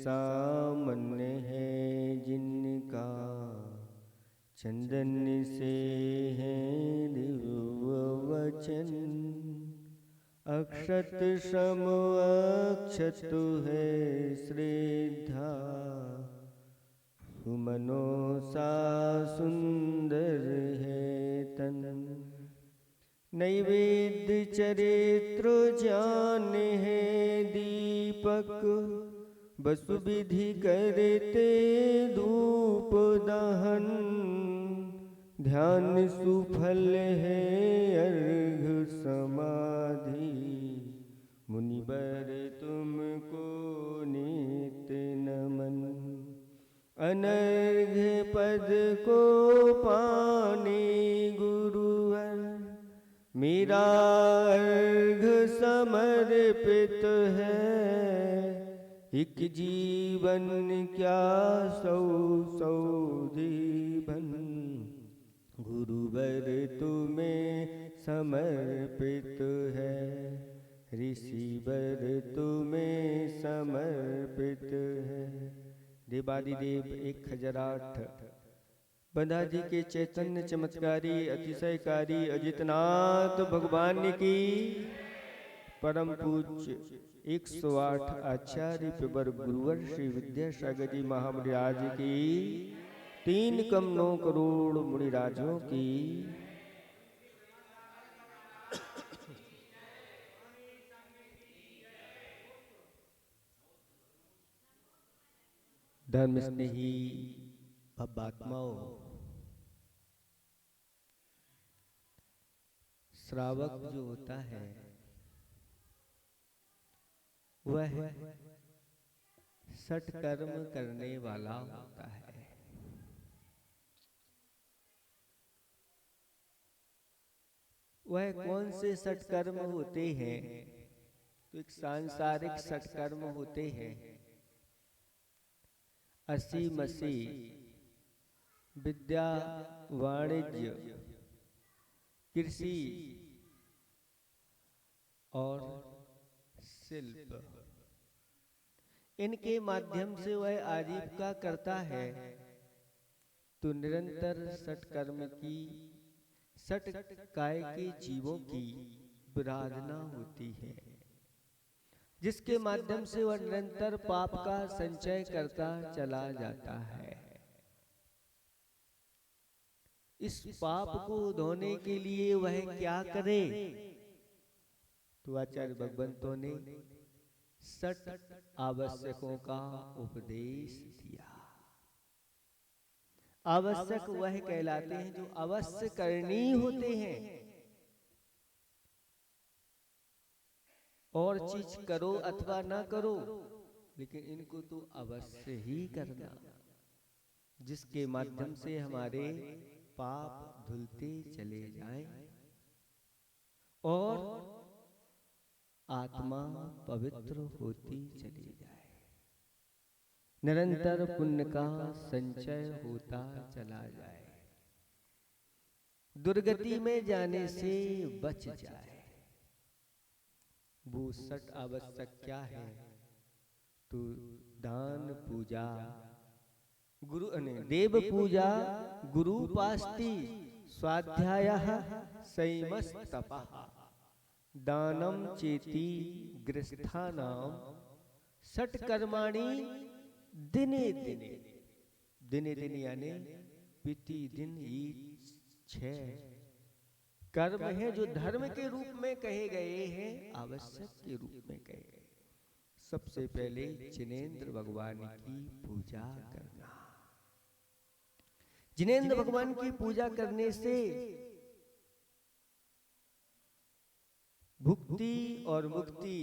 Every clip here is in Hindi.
सामने है जिनका, चंदन से है दिव्य वचन। अक्षत सम अक्षत है श्रद्धा, सुमनो सा सुंदर है तन। नैवेद्य चरित्र ज्ञान है दीपक, बसु विधि करते धूप दहन। ध्यान सुफल है अर्घ समाधि, मुनिवर तुमको नित नमन। अनर्घ पद को पाने गुरुवर, मेरा अर्घ समर्पित है। एक जीवन क्या सौ सौ जीवन, गुरुवर तुम्हें समर्पित है। ऋषिवर तुम्हें समर्पित है। देवादिदेव 1008 बंधा जी के चैतन्य चमत्कारी अतिशयकारी अजितनाथ भगवान की। परम पूज्य 108 आचार्य पिबर गुरुवर श्री विद्यासागर जी महाराज की। 3,9 करोड़ मुनिराजों की। धर्म स्नेही भवात्माओं, श्रावक जो होता है वह सत्कर्म करने वाला होता है। वह कौन से सत्कर्म होते हैं? तो एक सांसारिक सत्कर्म होते हैं। असी मसी विद्या, वाणिज्य, कृषि और शिल्प, इनके माध्यम से वह आजीविका करता है। तो निरंतर सत्कर्म की, सट काय के जीवों की विराधना होती है, जिसके माध्यम से वह निरंतर पाप का संचय करता चला जाता है। इस पाप को धोने के लिए वह क्या करे? तो आचार्य भगवंतों ने सट आवश्यकों का उपदेश दिया। आवश्यक वह कहलाते हैं जो अवश्य करनी होते हैं। और चीज करो अथवा ना करो, लेकिन इनको तो अवश्य ही करना, जिसके माध्यम से हमारे पाप धुलते चले जाएं और आत्मा पवित्र होती चली जाए, निरंतर पुण्य का संचय होता चला जाए, दुर्गति में जाने से बच जाए। वो सट आवश्यक क्या है? तो दान, पूजा, गुरु देव पूजा, गुरुपास्ति, स्वाध्यायः, संयमस्तपः, दानम चेति गृहस्थानां षट्कर्माणि दिने दिने। दिने दिन यानी प्रतिदिन ये 6 कर्म हैं जो धर्म के रूप में कहे गए हैं, आवश्यक के रूप में कहे गए। सबसे पहले जिनेंद्र भगवान की पूजा करना। जिनेंद्र भगवान की पूजा करने से भुक्ति और मुक्ति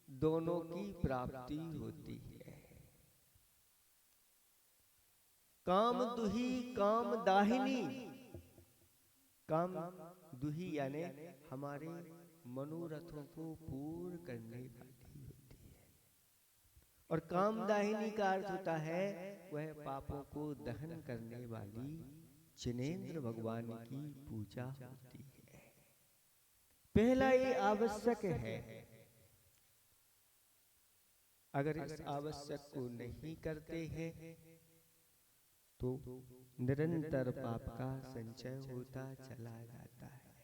दोनों की प्राप्ति होती है। काम दुही काम दाहिनी। काम दुही यानी हमारे मनोरथों को पूर्ण करने वाली होती है, और कामदाहिनी का अर्थ होता है वह पापों को दहन करने वाली जिनेंद्र भगवान की पूजा होती है। पहला ये आवश्यक है। अगर इस आवश्यक को नहीं करते हैं तो निरंतर पाप का संचय होता चला जाता है।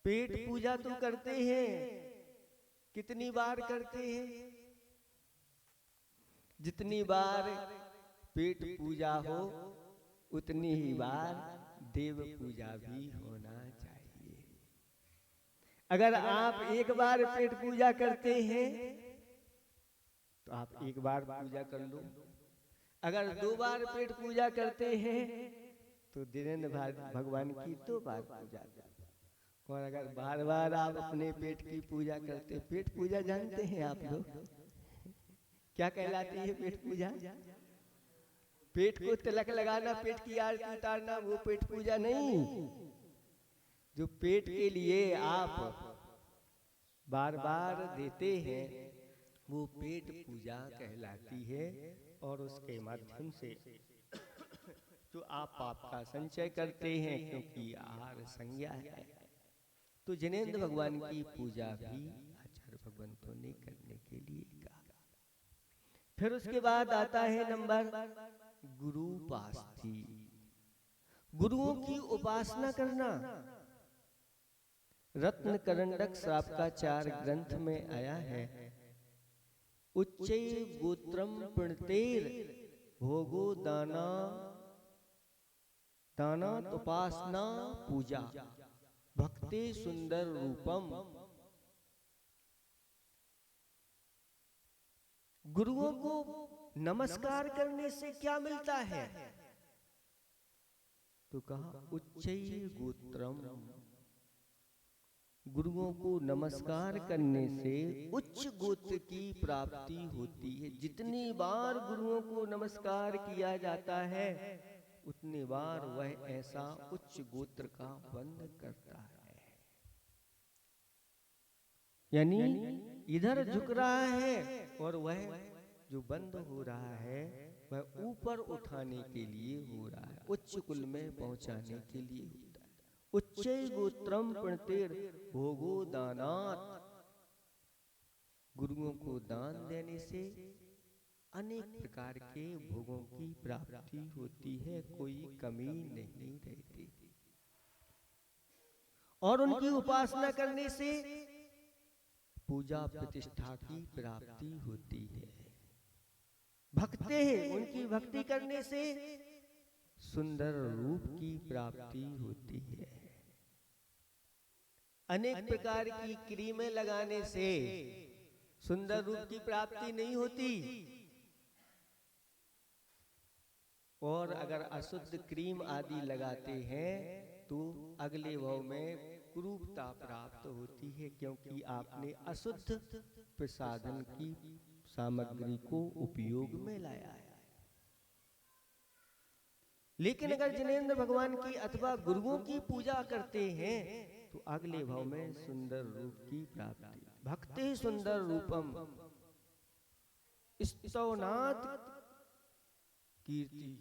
पेट पूजा तो करते हैं, कितनी बार करते हैं? जितनी बार पेट पूजा हो उतनी ही बार देव पूजा भी होना चाहिए। अगर आप एक बार पेट पूजा करते हैं तो आप एक बार पूजा कर लो। अगर 2 बार पेट पूजा करते हैं तो धीरेन्द्र भगवान की 2 बार पूजा कर। और अगर बार बार आप अपने पेट की पूजा करते, पेट पूजा जानते हैं आप लोग क्या कहलाती है? पेट पूजा, पेट को तिलक लगाना, पेट की आरती उतारना, वो पेट पूजा नहीं। जो पेट के लिए आप बार बार देते हैं वो पेट पूजा कहलाती है। और उसके माध्यम से जो आप पाप का संचय करते हैं, क्योंकि आहार संज्ञा है। तो जिनेंद्र भगवान की पूजा भी आचार्य भगवंतों ने करने के लिए कहा। फिर उसके बाद आता है नंबर गुरुपास्थि, गुरुओं की उपासना करना। रत्न करंडक श्रावकाचार ग्रंथ में आया है, उच्चै गोत्रम प्रणतेर भोगो दाना दाना उपासना पूजा भक्ति सुंदर रूपम। गुरुओं को नमस्कार करने से क्या मिलता है? तो कहा उच्चै गोत्रम, गुरुओं को नमस्कार करने से उच्च गोत्र की प्राप्ति होती है। जितनी बार गुरुओं को नमस्कार किया जाता है उतनी बार वह ऐसा उच्च गोत्र का बंध करता है। यानी इधर झुक रहा है और वह जो बंद हो रहा है वह ऊपर उठाने के लिए हो रहा है, उच्च कुल में पहुंचाने के लिए होता है। उच्चै गोत्रम प्रणतेर भोगो दानात्, गुरुओं को दान देने से अनेक प्रकार के भोगों की प्राप्ति होती है, कोई कमी नहीं रहती। और उनकी उपासना करने से पूजा प्रतिष्ठा की प्राप्ति होती है। भक्ते हैं, उनकी भक्ति करने से सुंदर रूप की प्राप्ति होती है। अनेक प्रकार की क्रीमें लगाने से सुंदर रूप की प्राप्ति नहीं होती। और अगर अशुद्ध क्रीम आदि लगाते हैं तो अगले भाव में कुरूपता प्राप्त होती है, क्योंकि आपने अशुद्ध प्रसाधन की सामग्री को उपयोग में लाया है। लेकिन अगर जिनेंद्र भगवान की अथवा गुरुओं की पूजा करते हैं तो अगले भाव में सुंदर रूप की प्राप्ति। भक्ति सुंदर रूपम स्तवनाथ कीर्ति,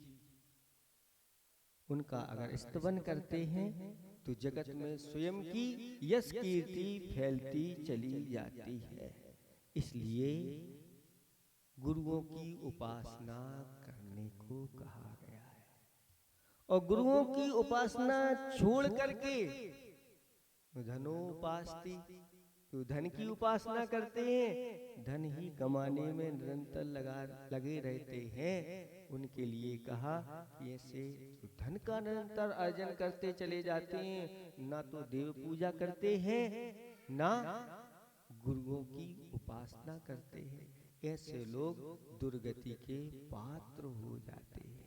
उनका अगर स्तवन करते हैं तो जगत में स्वयं की यश कीर्ति फैलती चली जाती है। इसलिए गुरुओं की उपासना करने को कहा गया है। और गुरुओं की उपासना छोड़ करके धनोपास्ति, तो धन की उपासना करते हैं, धन ही कमाने में निरंतर लगे रहते हैं, उनके लिए कहा कि ऐसे धन का निरंतर अर्जन करते चले जाते हैं, ना तो देव पूजा करते हैं ना गुरुओं की उपासना करते हैं, ऐसे लोग दुर्गति के पात्र हो जाते हैं।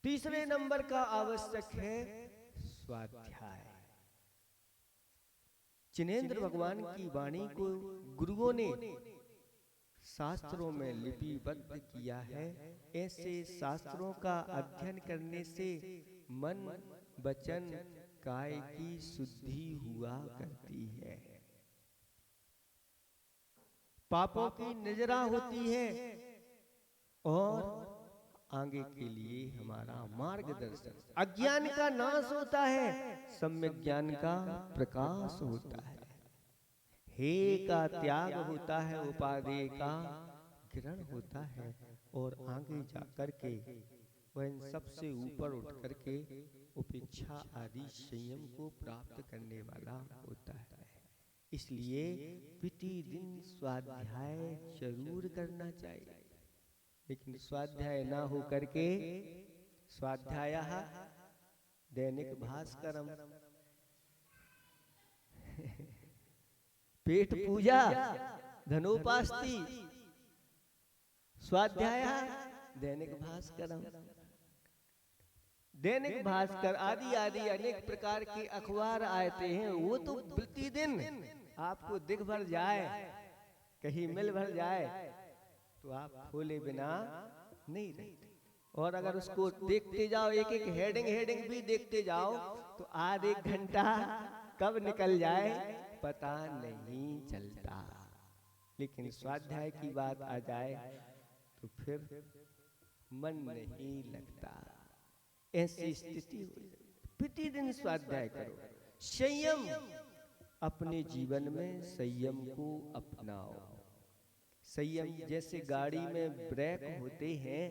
तीसरे नंबर का आवश्यक है स्वाध्याय। जिनेंद्र भगवान की वाणी को गुरुओं ने शास्त्रों में लिपिबद्ध किया है। ऐसे शास्त्रों का अध्ययन करने से मन वचन काय की शुद्धि हुआ करती है, पापों की निजरा होती है और आगे के लिए हमारा मार्गदर्शन। अज्ञान का नाश होता है, सम्यक ज्ञान का प्रकाश होता है। हे का त्याग होता है, उपादेय का ग्रहण होता है, और आगे जाकर के वह इन सबसे ऊपर उठ करके उपेक्षा आदि संयम को प्राप्त करने वाला होता है। इसलिए प्रतिदिन स्वाध्याय जरूर करना चाहिए। लेकिन स्वाध्याय ना हो करके स्वाध्यायः दैनिक भास्करम, पेट पूजा धनोपास्ति, स्वाध्यायः दैनिक भास्करम। दैनिक भास्कर आदि आदि अनेक प्रकार के अखबार आते हैं, वो तो प्रतिदिन आपको दिख भर जाए, कहीं मिल भर जाए तो आप खोले बिना नहीं रहते। और अगर उसको देखते जाओ, एक एक हेडिंग भी देखते जाओ, तो आधे घंटा कब निकल जाए पता नहीं चलता। लेकिन स्वाध्याय की बात आ जाए तो फिर मन नहीं लगता। ऐसी स्थिति हो जाए। प्रतिदिन स्वाध्याय करो, संयम अपने जीवन में संयम को अपनाओ। संयम जैसे गाड़ी में ब्रेक होते हैं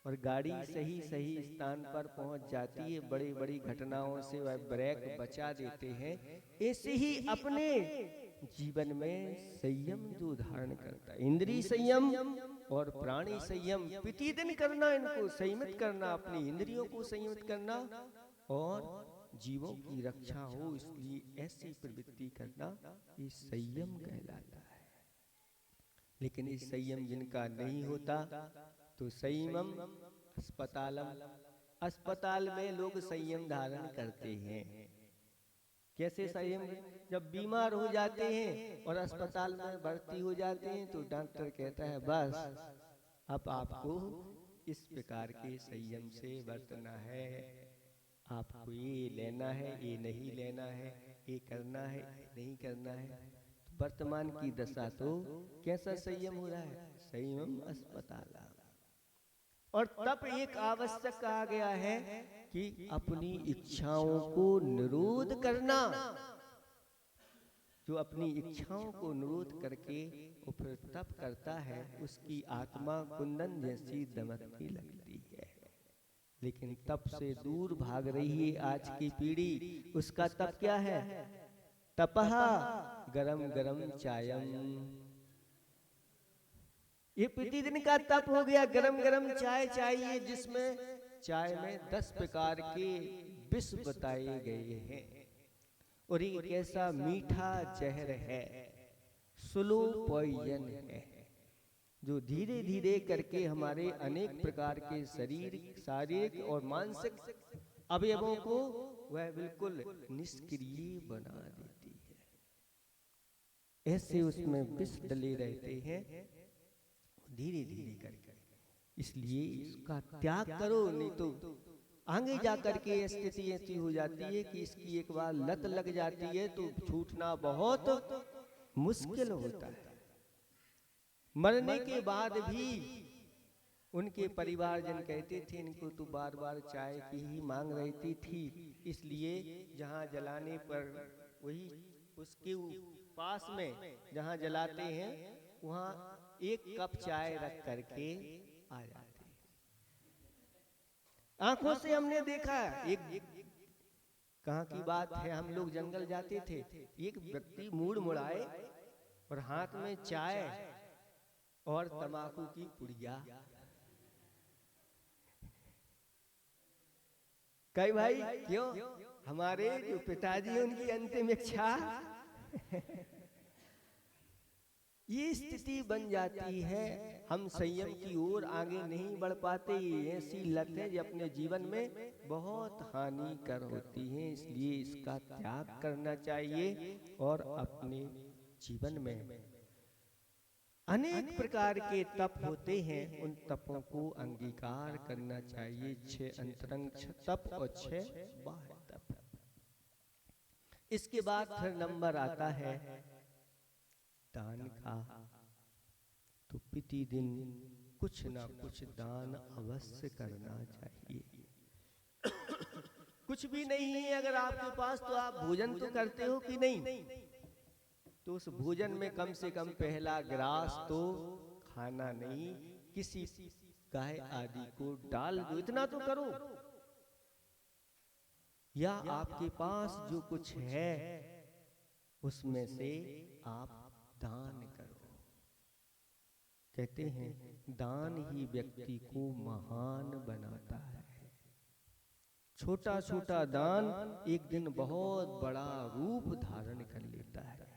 और गाड़ी सही सही स्थान पर पहुंच जाती है, बड़ी बड़ी घटनाओं से वह ब्रेक बचा देते हैं, ऐसे ही अपने जीवन में संयम जो धारण करता है, इंद्रिय संयम और प्राणी संयम प्रतिदिन करना, इनको संयमित करना, अपनी इंद्रियों को संयमित करना और जीवों की रक्षा हो, इसलिए ऐसी प्रवृत्ति करना, ये संयम कहलाता है। लेकिन इस संयम जिनका नहीं होता तो संयमम अस्पतालम, अस्पताल में लोग संयम धारण करते हैं। कैसे संयम? जब बीमार हो जाते हैं और अस्पताल में भर्ती हो जाते हैं तो डॉक्टर कहता है बस अब आपको इस प्रकार के संयम से बरतना है, आपको ये लेना है, ये नहीं लेना है, ये करना है, नहीं करना है। तो वर्तमान की दशा तो कैसा संयम हो रहा है? संयम अस्पताल। और तब एक आवश्यक कहा गया है कि अपनी इच्छाओं को निरोध करना। जो अपनी इच्छाओं को निरोध करके वो फिर तप करता है, उसकी आत्मा कुंदन जैसी दमकती लगती है। लेकिन तप से दूर भाग रही है आज की पीढ़ी। उसका तप क्या है? तपः गरम गरम चायम। ये प्रतिदिन का तप हो गया, गरम गरम चाय चाहिए, जिसमें चाय में 10 प्रकार के विष बताए गए हैं। और ये कैसा मीठा जहर है, स्लो पॉइजन है, जो धीरे धीरे करके हमारे अनेक प्रकार के शारीरिक और मानसिक अवयवों को वह बिल्कुल निष्क्रिय बना देती है। ऐसे उसमें विष डले रहते हैं धीरे धीरे करके। इसलिए इसका त्याग करो, नहीं तो आगे जाकर के स्थिति ऐसी हो जाती है कि इसकी एक बार लत लग जाती है तो छूटना बहुत मुश्किल होता है। मरने के बाद भी उनके परिवारजन कहते थे इनको तो बार बार चाय की ही मांग रहती थी, इसलिए जहाँ जलाने पर वही उसके पास में जहाँ जलाते हैं वहाँ 1 कप चाय रख करके आ जाते। आंखों से हमने देखा। एक कहाँ की बात है, हम लोग जंगल जाते थे, एक व्यक्ति मुड़ मुड़ाए और हाथ में चाय और तंबाकू की पुड़िया। कई भाई क्यों? हमारे जो पिताजी उनकी अंतिम इच्छा ये स्थिति बन जाती है। हम संयम की ओर आगे नहीं बढ़ पाते। ऐसी लतें जो अपने जीवन में बहुत हानिकर होती हैं, इसलिए इसका त्याग करना चाहिए और अपने जीवन में अनेक प्रकार के तप होते हैं, उन तपों को अंगीकार करना चाहिए। 6 अंतरंग तप और 6 बाह्य तप। इसके बाद फिर नंबर आता है दान का। तो प्रतिदिन कुछ ना कुछ दान अवश्य करना चाहिए। कुछ भी नहीं है अगर आपके पास तो आप भोजन तो करते हो कि नहीं? तो उस भोजन में कम से कम पहला ग्रास तो खाना नहीं, किसी गाय आदि को डाल दो, इतना तो करो। या आपके पास जो कुछ है उसमें से आप दान करो। कहते हैं दान ही व्यक्ति को महान बनाता है। छोटा छोटा दान एक दिन बहुत बड़ा रूप धारण कर लेता है।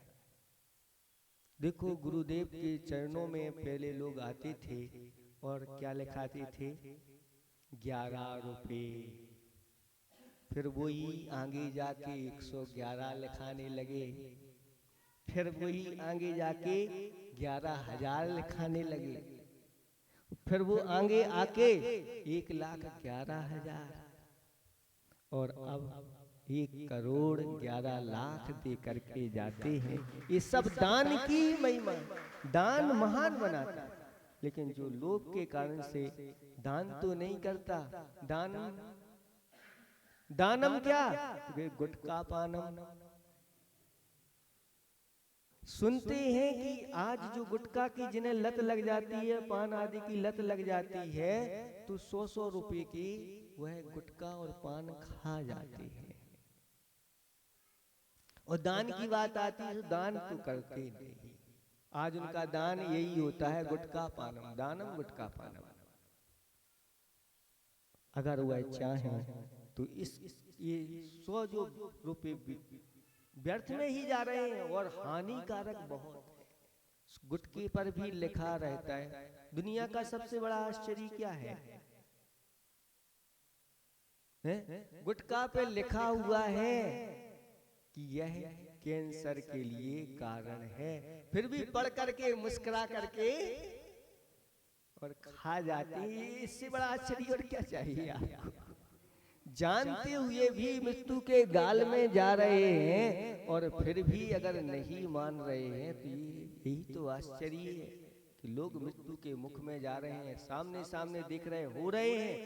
देखो गुरुदेव के चरणों में पहले लोग आते थे और क्या लिखाते थे? 11 रुपए। फिर वही आगे जाके 111 लिखाने लगे, फिर वही आगे जाके 11,000 लिखाने लगे, फिर वो आगे आके 1,11,000 और अब 1,11,00,000 दे करके जाते हैं। ये सब दान की महिमा, दान महान बनाता है। लेकिन जो लोभ के कारण से दान तो नहीं करता, दानम क्या? गुटखा पानम। सुनते हैं कि आज जो गुटखा की जिन्हें लत लग जाती है, पान आदि की लत लग जाती है, तो 100-100 रुपए की वह गुटखा और पान खा जाते हैं। और दान की बात आती है तो दान तो करते नहीं। आज उनका दान यही होता है, गुटखा पानम, दानम गुटखा पानम। अगर वह चाहें तो ये 100 जो रुपए व्यर्थ में ही जा रहे हैं और हानिकारक बहुत है। गुटके पर भी लिखा रहता है। दुनिया का सबसे बड़ा आश्चर्य क्या है? गुटखा पे लिखा हुआ है कि यह कैंसर के लिए कारण है, फिर भी पढ़ करके मुस्कुरा करके और खा जाते हैं। इससे बड़ा आश्चर्य और क्या चाहिए आपको? जानते हुए भी मृत्यु के गाल में जा रहे हैं और फिर भी अगर नहीं मान रहे हैं तो यही तो आश्चर्य है कि लोग मृत्यु के मुख में जा रहे हैं, सामने सामने देख रहे हो रहे हैं,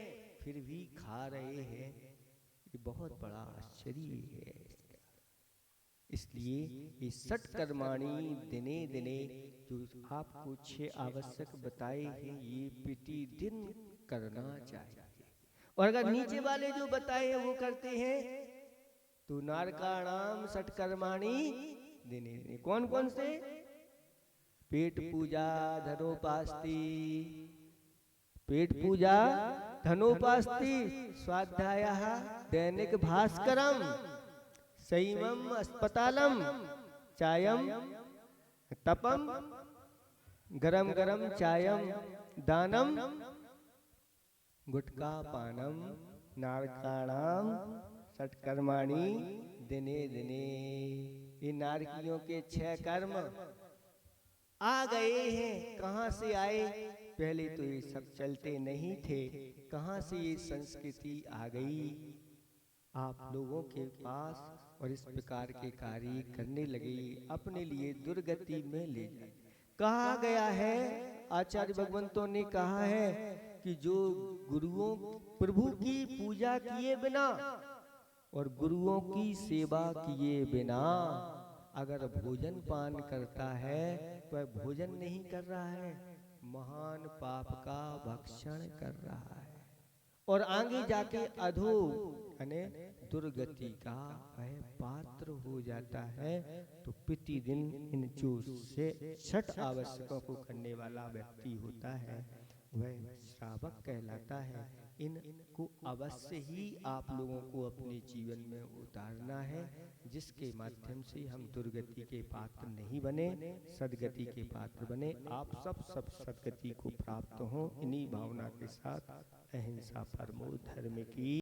फिर भी खा रहे हैं। ये बहुत बड़ा आश्चर्य है। इसलिए ये षट्कर्माणि दिने दिने जो आपको 6 आवश्यक बताए हैं, ये प्रतिदिन करना चाहिए। और अगर नीचे वाले जो बताए हैं वो करते हैं तो नारकाणाम षट्कर्माणि दिने दिने। कौन कौन से? पेट पूजा, धनोपास्ति, पेट पूजा, धनोपास्ति, स्वाध्यायः, दैनिक भास्करम, संयमम, अस्पतालम, चायम, तपम, गरम गरम चायम, दानम, गुटखा पानम, नारकाणाम षट्कर्माणि दिने दिने। ये नारकियों के 6 कर्म आ गए हैं। कहाँ से आए? पहले तो ये सब चलते नहीं थे, कहाँ से ये संस्कृति आ गई आप लोगों के पास और इस प्रकार के कार्य करने लगे, अपने लिए दुर्गति में ले जाए। कहा गया है, आचार्य भगवंतों ने कहा है कि जो गुरुओं प्रभु की पूजा किए बिना और गुरुओं की सेवा किए बिना अगर भोजन पान करता है तो वह भोजन नहीं कर रहा है, महान पाप का भक्षण कर रहा है और आगे जाके अधो यानी दुर्गति का वह पात्र हो जाता है। तो प्रतिदिन इन जो से 6 आवश्यकों को करने वाला व्यक्ति होता है वह श्रावक कहलाता है। इनको अवश्य ही आप लोगों को अपने जीवन में उतारना है, जिसके माध्यम से हम दुर्गति के पात्र नहीं बने, सद्गति के पात्र बने। आप सब सद्गति को प्राप्त हों। इन्हीं भावना के साथ अहिंसा परमो धर्म की